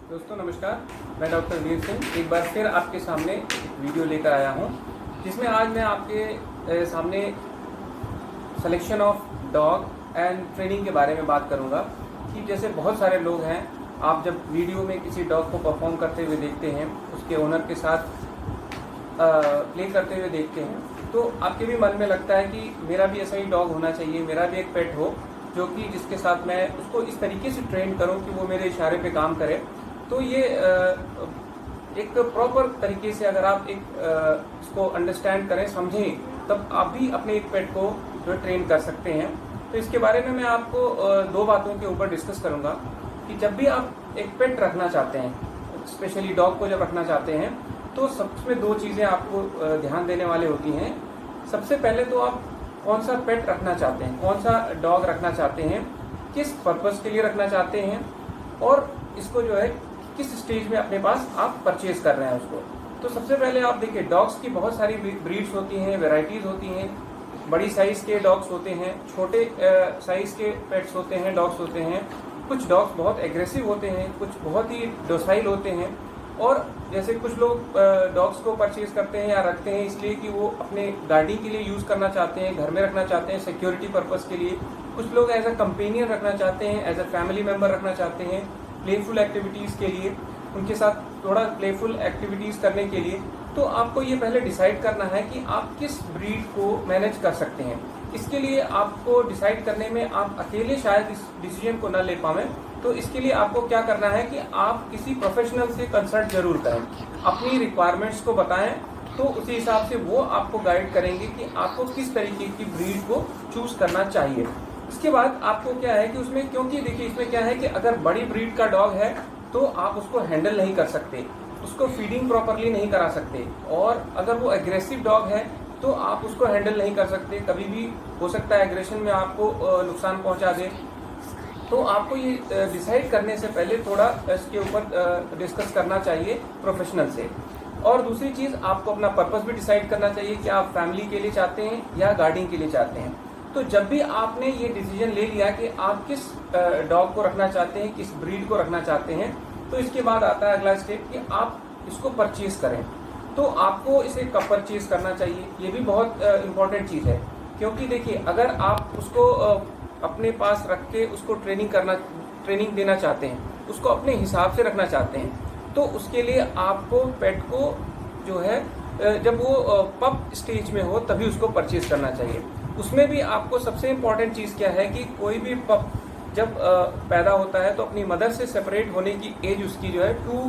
दोस्तों नमस्कार, मैं डॉक्टर वीर सिंह एक बार फिर आपके सामने एक वीडियो लेकर आया हूं, जिसमें आज मैं आपके सामने selection of dog and training के बारे में बात करूंगा कि जैसे बहुत सारे लोग हैं, आप जब वीडियो में किसी डॉग को परफॉर्म करते हुए देखते हैं, उसके ओनर के साथ प्ले करते हुए देखते हैं, तो आपके भी मन में लगता है कि मेरा भी ऐसा ही डॉग होना चाहिए, मेरा भी एक पेट हो जो कि जिसके साथ मैं उसको इस तरीके से ट्रेन करूं कि वो मेरे इशारे पे काम करे। तो ये एक प्रॉपर तरीके से अगर आप इसको अंडरस्टैंड करें, समझें, तब आप भी अपने एक पेट को जो ट्रेन कर सकते हैं। तो इसके बारे में मैं आपको दो बातों के ऊपर डिस्कस करूंगा कि जब भी आप एक पेट रखना चाहते हैं, स्पेशली डॉग को जब रखना चाहते हैं, तो सबसे दो चीज़ें आपको ध्यान देने वाली होती हैं। सबसे पहले तो आप कौन सा पेट रखना चाहते हैं, कौन सा डॉग रखना चाहते हैं, किस पर्पस के लिए रखना चाहते हैं, और इसको जो है किस स्टेज में अपने पास आप परचेज कर रहे हैं उसको। तो सबसे पहले आप देखिए, डॉग्स की बहुत सारी ब्रीड्स होती हैं, वेराइटीज़ होती हैं। बड़ी साइज़ के डॉग्स होते हैं, छोटे साइज़ के पेट्स होते हैं, डॉग्स होते हैं। कुछ डॉग्स बहुत एग्रेसिव होते हैं, कुछ बहुत ही डोसाइल होते हैं। और जैसे कुछ लोग डॉग्स को परचेज करते हैं या रखते हैं इसलिए कि वो अपने गार्डिंग के लिए यूज़ करना चाहते हैं, घर में रखना चाहते हैं, सिक्योरिटी पर्पस के लिए। कुछ लोग एज अ कंपेनियन रखना चाहते हैं, एज अ फैमिली मेम्बर रखना चाहते हैं, प्लेफुल एक्टिविटीज़ के लिए, उनके साथ थोड़ा प्लेफुल एक्टिविटीज़ करने के लिए। तो आपको ये पहले डिसाइड करना है कि आप किस ब्रीड को मैनेज कर सकते हैं। इसके लिए आपको डिसाइड करने में आप अकेले शायद इस डिसीजन को न ले पाएं, तो इसके लिए आपको क्या करना है कि आप किसी प्रोफेशनल से कंसल्ट जरूर करें, अपनी रिक्वायरमेंट्स को बताएं, तो उसी हिसाब से वो आपको गाइड करेंगे कि आपको किस तरीके की ब्रीड को चूज करना चाहिए। इसके बाद आपको क्या है कि उसमें, क्योंकि देखिए इसमें क्या है कि अगर बड़ी ब्रीड का डॉग है तो आप उसको हैंडल नहीं कर सकते, उसको फीडिंग प्रॉपरली नहीं करा सकते, और अगर वो एग्रेसिव डॉग है तो आप उसको हैंडल नहीं कर सकते, कभी भी हो सकता है एग्रेशन में आपको नुकसान पहुंचा दे। तो आपको ये डिसाइड करने से पहले थोड़ा इसके ऊपर डिस्कस करना चाहिए प्रोफेशनल से। और दूसरी चीज़, आपको अपना पर्पस भी डिसाइड करना चाहिए कि आप फैमिली के लिए चाहते हैं या गार्डिंग के लिए चाहते हैं। तो जब भी आपने ये डिसीजन ले लिया कि आप किस डॉग को रखना चाहते हैं, किस ब्रीड को रखना चाहते हैं, तो इसके बाद आता है अगला स्टेप कि आप इसको परचेज करें। तो आपको इसे कब परचेज करना चाहिए, ये भी बहुत इंपॉर्टेंट चीज़ है। क्योंकि देखिए, अगर आप उसको अपने पास रख के उसको ट्रेनिंग देना चाहते हैं, उसको अपने हिसाब से रखना चाहते हैं, तो उसके लिए आपको पेट को जो है जब वो पप स्टेज में हो तभी उसको परचेज करना चाहिए। उसमें भी आपको सबसे इम्पॉर्टेंट चीज़ क्या है कि कोई भी पप जब पैदा होता है तो अपनी मदर से सेपरेट होने की एज उसकी जो है 2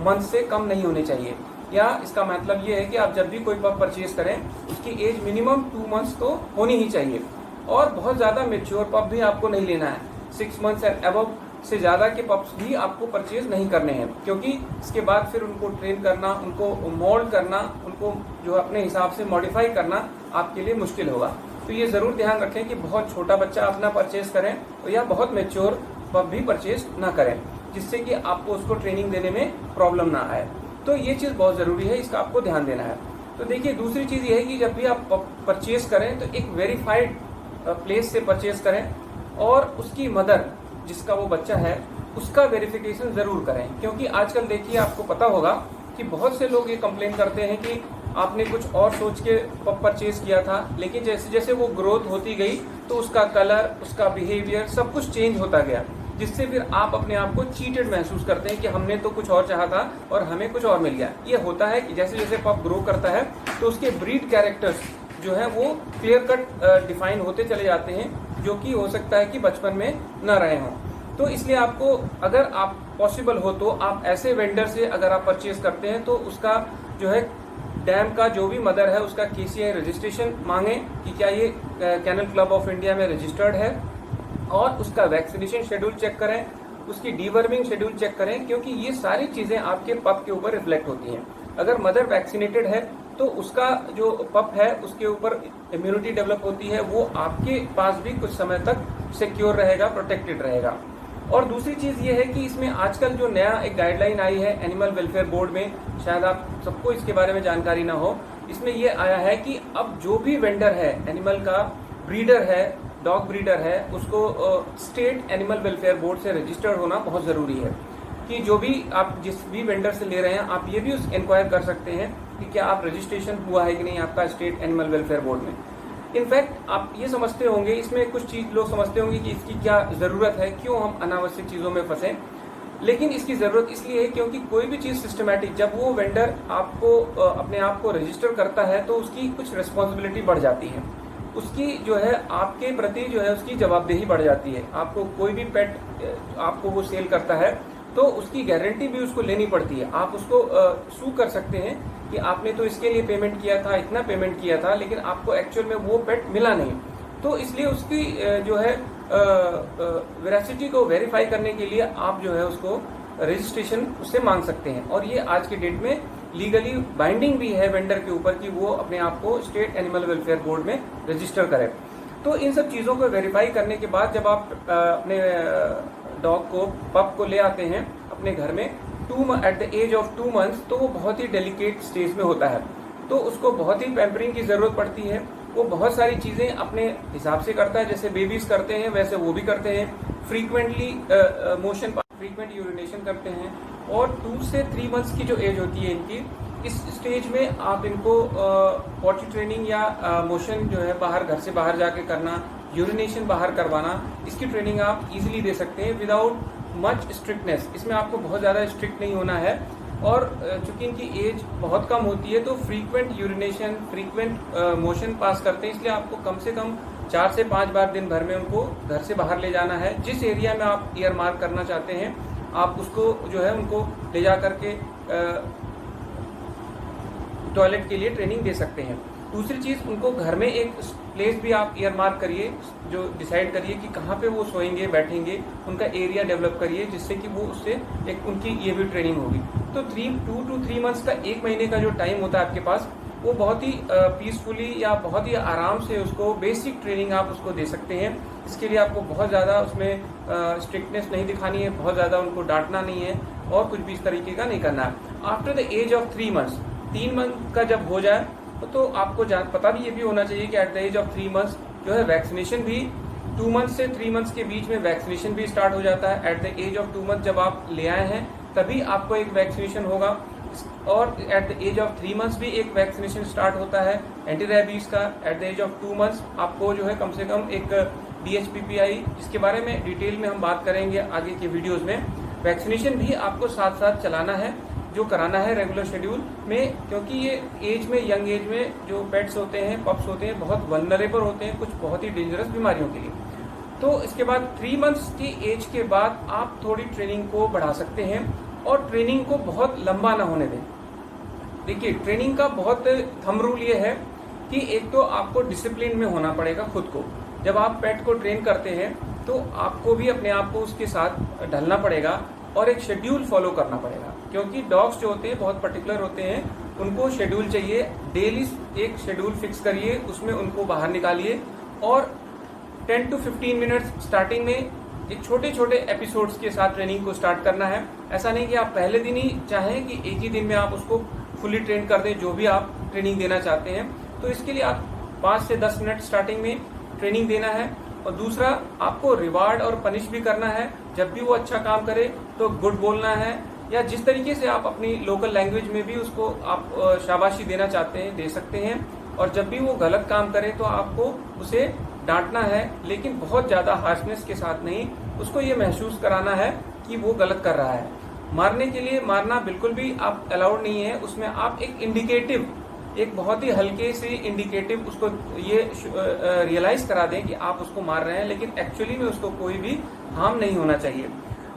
मंथ से कम नहीं होनी चाहिए। या इसका मतलब ये है कि आप जब भी कोई पप परचेज करें, उसकी एज मिनिमम 2 मंथ्स तो होनी ही चाहिए। और बहुत ज़्यादा मेच्योर पप भी आपको नहीं लेना है, 6 मंथ्स एंड अबव से ज़्यादा के पप्स भी आपको परचेज नहीं करने हैं, क्योंकि इसके बाद फिर उनको ट्रेन करना, उनको मोल्ड करना, उनको जो अपने हिसाब से मॉडिफाई करना आपके लिए मुश्किल होगा। तो ये ज़रूर ध्यान रखें कि बहुत छोटा बच्चा अपना परचेज करें या बहुत मेच्योर पप भी परचेज ना करें, जिससे कि आपको उसको ट्रेनिंग देने में प्रॉब्लम ना आए। तो ये चीज़ बहुत ज़रूरी है, इसका आपको ध्यान देना है। तो देखिए, दूसरी चीज़ ये है कि जब भी आप परचेज करें तो एक वेरीफाइड प्लेस से परचेज करें, और उसकी मदर जिसका वो बच्चा है उसका वेरिफिकेशन ज़रूर करें। क्योंकि आजकल देखिए, आपको पता होगा कि बहुत से लोग ये कंप्लेन करते हैं कि आपने कुछ और सोच के परचेज किया था, लेकिन जैसे जैसे वो ग्रोथ होती गई तो उसका कलर, उसका बिहेवियर सब कुछ चेंज होता गया, जिससे फिर आप अपने आप को चीटेड महसूस करते हैं कि हमने तो कुछ और चाहा था और हमें कुछ और मिल गया। ये होता है कि जैसे जैसे पप ग्रो करता है तो उसके ब्रीड कैरेक्टर्स जो है वो क्लियर कट डिफाइन होते चले जाते हैं, जो कि हो सकता है कि बचपन में न रहे हों। तो इसलिए आपको, अगर आप पॉसिबल हो तो आप ऐसे वेंडर से अगर आप परचेज करते हैं तो उसका जो है डैम का जो भी मदर है उसका KCI रजिस्ट्रेशन मांगें कि क्या ये कैनल क्लब ऑफ इंडिया में रजिस्टर्ड है, और उसका वैक्सीनेशन शेड्यूल चेक करें, उसकी डीवर्मिंग शेड्यूल चेक करें, क्योंकि ये सारी चीज़ें आपके पप के ऊपर रिफ्लेक्ट होती हैं। अगर मदर वैक्सीनेटेड है तो उसका जो पप है उसके ऊपर इम्यूनिटी डेवलप होती है, वो आपके पास भी कुछ समय तक सिक्योर रहेगा, प्रोटेक्टेड रहेगा। और दूसरी चीज़ ये है कि इसमें आजकल जो नया एक गाइडलाइन आई है एनिमल वेलफेयर बोर्ड में, शायद आप सबको इसके बारे में जानकारी ना हो, इसमें ये आया है कि अब जो भी वेंडर है, एनिमल का ब्रीडर है, डॉग ब्रीडर है, उसको स्टेट एनिमल वेलफेयर बोर्ड से रजिस्टर्ड होना बहुत ज़रूरी है। कि जो भी आप जिस भी वेंडर से ले रहे हैं आप ये भी इंक्वायर कर सकते हैं कि क्या आप रजिस्ट्रेशन हुआ है कि नहीं आपका स्टेट एनिमल वेलफेयर बोर्ड में। इनफैक्ट आप ये समझते होंगे, इसमें कुछ चीज लोग समझते होंगे कि इसकी क्या ज़रूरत है, क्यों हम अनावश्यक चीज़ों में फंसे। लेकिन इसकी ज़रूरत इसलिए है क्योंकि कोई भी चीज़ सिस्टमैटिक, जब वो वेंडर आपको अपने आप को रजिस्टर करता है तो उसकी कुछ रिस्पॉन्सिबिलिटी बढ़ जाती है, उसकी जो है आपके प्रति जो है उसकी जवाबदेही बढ़ जाती है। आपको कोई भी पेट आपको वो सेल करता है तो उसकी गारंटी भी उसको लेनी पड़ती है। आप उसको सू कर सकते हैं कि आपने तो इसके लिए पेमेंट किया था, इतना पेमेंट किया था, लेकिन आपको एक्चुअल में वो पेट मिला नहीं। तो इसलिए उसकी जो है वेरासिटी को वेरीफाई करने के लिए आप जो है उसको रजिस्ट्रेशन उससे मांग सकते हैं। और ये आज के डेट में लीगली बाइंडिंग भी है वेंडर के ऊपर कि वो अपने आप को स्टेट एनिमल वेलफेयर बोर्ड में रजिस्टर करे। तो इन सब चीज़ों को वेरीफाई करने के बाद जब आप अपने डॉग को, पप को ले आते हैं अपने घर में at the age of 2 months, तो वो बहुत ही डेलिकेट स्टेज में होता है, तो उसको बहुत ही पैम्परिंग की ज़रूरत पड़ती है। वो बहुत सारी चीज़ें अपने हिसाब से करता है, जैसे बेबीज करते हैं वैसे वो भी करते हैं। फ्रीक्वेंटली मोशन, फ्रीक्वेंट यूरिनेशन करते हैं। और 2 से 3 मंथ्स की जो एज होती है इनकी, इस स्टेज में आप इनको पॉटी ट्रेनिंग या मोशन जो है बाहर, घर से बाहर जाके करना, यूरिनेशन बाहर करवाना, इसकी ट्रेनिंग आप इजीली दे सकते हैं विदाउट मच स्ट्रिक्टनेस। इसमें आपको बहुत ज़्यादा स्ट्रिक्ट नहीं होना है। और चूंकि इनकी एज बहुत कम होती है तो frequent urination, frequent motion pass करते हैं, इसलिए आपको कम से कम 4 से 5 बार दिन भर में उनको घर से बाहर ले जाना है। जिस एरिया में आप ईयर मार्क करना चाहते हैं आप उसको जो है उनको ले जा करके टॉयलेट के लिए ट्रेनिंग दे सकते हैं। दूसरी चीज़, उनको घर में एक प्लेस भी आप ईयर मार्क करिए, जो डिसाइड करिए कि कहाँ पे वो सोएंगे, बैठेंगे, उनका एरिया डेवलप करिए, जिससे कि वो उससे एक उनकी ये भी ट्रेनिंग होगी। तो 2 to 3 मंथ्स का, 1 महीने का जो टाइम होता है आपके पास, वो बहुत ही पीसफुली या बहुत ही आराम से उसको बेसिक ट्रेनिंग आप उसको दे सकते हैं। इसके लिए आपको बहुत ज़्यादा उसमें स्ट्रिक्टनेस नहीं दिखानी है, बहुत ज़्यादा उनको डांटना नहीं है और कुछ भी इस तरीके का नहीं करना है। After the age of 3 months, 3 month का जब हो जाए तो आपको पता भी ये भी होना चाहिए कि at the age of 3 months जो है वैक्सीनेशन भी 2 मंथ से 3 मंथ्स के बीच में वैक्सीनेशन भी स्टार्ट हो जाता है। At the age of 2 month जब आप ले आए हैं तभी आपको एक वैक्सीनेशन होगा, और at the age of 3 months भी एक वैक्सीनेशन स्टार्ट होता है एंटी रेबीज का। At the age of 2 months आपको जो है कम से कम एक DHPPI, जिसके बारे में डिटेल में हम बात करेंगे आगे के वीडियोज़ में, वैक्सीनेशन भी आपको साथ साथ चलाना है, जो कराना है रेगुलर शेड्यूल में। क्योंकि ये एज में, यंग एज में जो पेट्स होते हैं, पप्स होते हैं, बहुत वल्नरेबल होते हैं कुछ बहुत ही डेंजरस बीमारियों के लिए। तो इसके बाद 3 मंथ्स की एज के बाद आप थोड़ी ट्रेनिंग को बढ़ा सकते हैं, और ट्रेनिंग को बहुत लंबा ना होने दें। देखिए, ट्रेनिंग का बहुत थंब रूल ये है कि एक तो आपको डिसिप्लिन में होना पड़ेगा खुद को। जब आप पेट को ट्रेन करते हैं तो आपको भी अपने आप को उसके साथ ढलना पड़ेगा और एक शेड्यूल फॉलो करना पड़ेगा, क्योंकि डॉग्स जो होते हैं बहुत पर्टिकुलर होते हैं, उनको शेड्यूल चाहिए। डेली एक शेड्यूल फिक्स करिए, उसमें उनको बाहर निकालिए और 10 to 15 मिनट्स स्टार्टिंग में एक छोटे छोटे एपिसोड्स के साथ ट्रेनिंग को स्टार्ट करना है। ऐसा नहीं कि आप पहले दिन ही चाहें कि एक ही दिन में आप उसको फुली ट्रेन कर दें जो भी आप ट्रेनिंग देना चाहते हैं। तो इसके लिए आप 5 से 10 मिनट स्टार्टिंग में ट्रेनिंग देना है। और दूसरा, आपको रिवार्ड और पनिश भी करना है। जब भी वो अच्छा काम करे तो गुड बोलना है, या जिस तरीके से आप अपनी लोकल लैंग्वेज में भी उसको आप शाबाशी देना चाहते हैं दे सकते हैं। और जब भी वो गलत काम करे तो आपको उसे डांटना है, लेकिन बहुत ज़्यादा हार्शनेस के साथ नहीं, उसको ये महसूस कराना है कि वो गलत कर रहा है। मारने के लिए मारना बिल्कुल भी आप अलाउड नहीं है। उसमें आप एक इंडिकेटिव, एक बहुत ही हल्के से इंडिकेटिव उसको ये रियलाइज करा दें कि आप उसको मार रहे हैं, लेकिन एक्चुअली में उसको कोई भी हार्म नहीं होना चाहिए।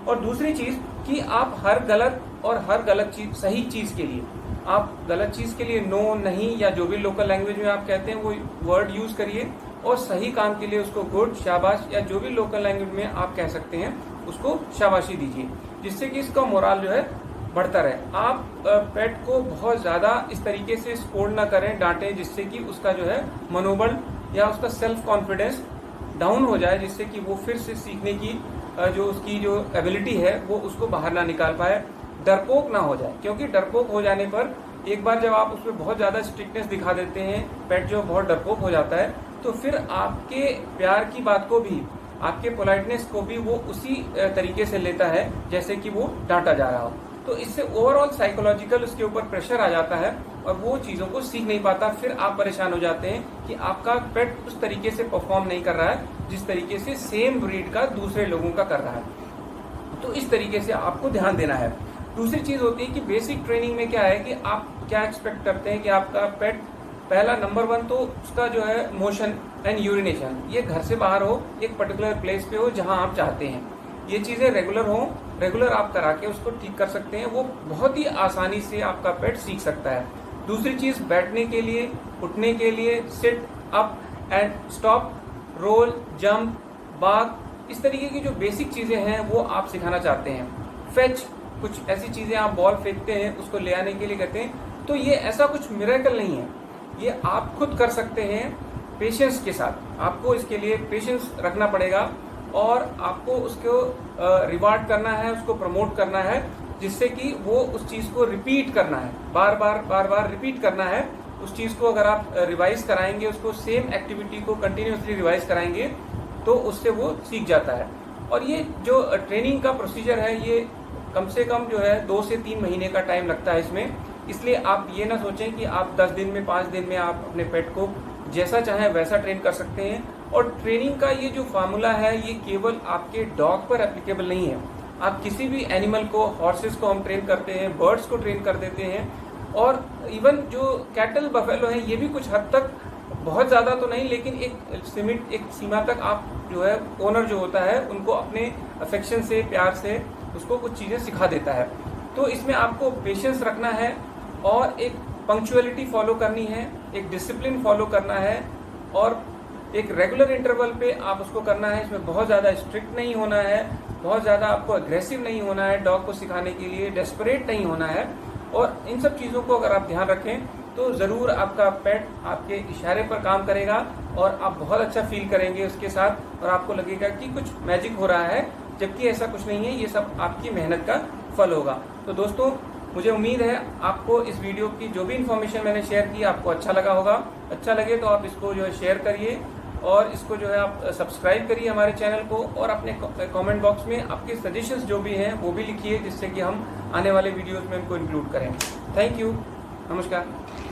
और दूसरी चीज़ कि आप हर गलत चीज़, सही चीज़ के लिए, आप गलत चीज़ के लिए नो, नहीं, या जो भी लोकल लैंग्वेज में आप कहते हैं वो वर्ड यूज़ करिए, और सही काम के लिए उसको गुड, शाबाश, या जो भी लोकल लैंग्वेज में आप कह सकते हैं उसको शाबाशी दीजिए, जिससे कि इसका मोराल जो है बढ़ता रहे। आप पेट को बहुत ज़्यादा इस तरीके से स्कोल्ड ना करें, डांटें, जिससे कि उसका जो है मनोबल या उसका सेल्फ कॉन्फिडेंस डाउन हो जाए, जिससे कि वो फिर से सीखने की जो उसकी जो एबिलिटी है वो उसको बाहर ना निकाल पाए, डरपोक ना हो जाए। क्योंकि डरपोक हो जाने पर एक बार जब आप उसमें बहुत ज़्यादा स्ट्रिक्टनेस दिखा देते हैं, पेट जो बहुत डरपोक हो जाता है, तो फिर आपके प्यार की बात को भी आपके पोलाइटनेस को भी वो उसी तरीके से लेता है जैसे कि वो डांटा जा रहा हो। तो इससे ओवरऑल साइकोलॉजिकल उसके ऊपर प्रेशर आ जाता है और वो चीज़ों को सीख नहीं पाता। फिर आप परेशान हो जाते हैं कि आपका पेट उस तरीके से परफॉर्म नहीं कर रहा है जिस तरीके से सेम ब्रीड का दूसरे लोगों का कर रहा है। तो इस तरीके से आपको ध्यान देना है। दूसरी चीज़ होती है कि बेसिक ट्रेनिंग में क्या है कि आप क्या एक्सपेक्ट करते हैं कि आपका पेट पहला नंबर 1 तो उसका जो है मोशन एंड यूरिनेशन ये घर से बाहर हो, एक पर्टिकुलर प्लेस पे हो जहां आप चाहते हैं। ये चीज़ें रेगुलर हो, रेगुलर आप करा के उसको ठीक कर सकते हैं। वो बहुत ही आसानी से आपका पेट सीख सकता है। दूसरी चीज़ बैठने के लिए, उठने के लिए, sit up and stop, roll, jump, bark, इस तरीके की जो बेसिक चीज़ें हैं वो आप सिखाना चाहते हैं। फेच, कुछ ऐसी चीज़ें आप बॉल फेंकते हैं उसको ले आने के लिए कहते हैं। तो ये ऐसा कुछ मिरेकल नहीं है, ये आप खुद कर सकते हैं पेशेंस के साथ। आपको इसके लिए पेशेंस रखना पड़ेगा और आपको उसको रिवार्ड करना है, उसको प्रमोट करना है, जिससे कि वो उस चीज़ को रिपीट करना है, बार बार रिपीट करना है उस चीज़ को। अगर आप रिवाइज कराएंगे उसको, सेम एक्टिविटी को कंटिन्यूसली रिवाइज कराएंगे तो उससे वो सीख जाता है। और ये जो ट्रेनिंग का प्रोसीजर है ये कम से कम जो है 2 से 3 महीने का टाइम लगता है इसमें। इसलिए आप ये ना सोचें कि आप 10 दिन में, 5 दिन में आप अपने पेट को जैसा चाहें वैसा ट्रेन कर सकते हैं। और ट्रेनिंग का ये जो फार्मूला है ये केवल आपके डॉग पर एप्लीकेबल नहीं है। आप किसी भी एनिमल को, हॉर्सेस को हम ट्रेन करते हैं, बर्ड्स को ट्रेन कर देते हैं, और इवन जो कैटल, बफेलो है, ये भी कुछ हद तक, बहुत ज़्यादा तो नहीं लेकिन एक सीमा तक आप जो है ओनर जो होता है उनको अपने अफेक्शन से, प्यार से उसको कुछ चीज़ें सिखा देता है। तो इसमें आपको पेशेंस रखना है और एक पंक्चुअलिटी फॉलो करनी है, एक डिसिप्लिन फॉलो करना है और एक रेगुलर इंटरवल पे आप उसको करना है। इसमें बहुत ज़्यादा स्ट्रिक्ट नहीं होना है, बहुत ज़्यादा आपको अग्रेसिव नहीं होना है, डॉग को सिखाने के लिए डेस्परेट नहीं होना है। और इन सब चीज़ों को अगर आप ध्यान रखें तो ज़रूर आपका पेट आपके इशारे पर काम करेगा और आप बहुत अच्छा फील करेंगे उसके साथ और आपको लगेगा कि कुछ मैजिक हो रहा है, जबकि ऐसा कुछ नहीं है, ये सब आपकी मेहनत का फल होगा। तो दोस्तों, मुझे उम्मीद है आपको इस वीडियो की जो भी इन्फॉर्मेशन मैंने शेयर की आपको अच्छा लगा होगा। अच्छा लगे तो आप इसको जो है शेयर करिए और इसको जो है आप सब्सक्राइब करिए हमारे चैनल को, और अपने कमेंट बॉक्स में आपके सजेशंस जो भी हैं वो भी लिखिए, जिससे कि हम आने वाले वीडियोस में उनको इंक्लूड करें। थैंक यू, नमस्कार।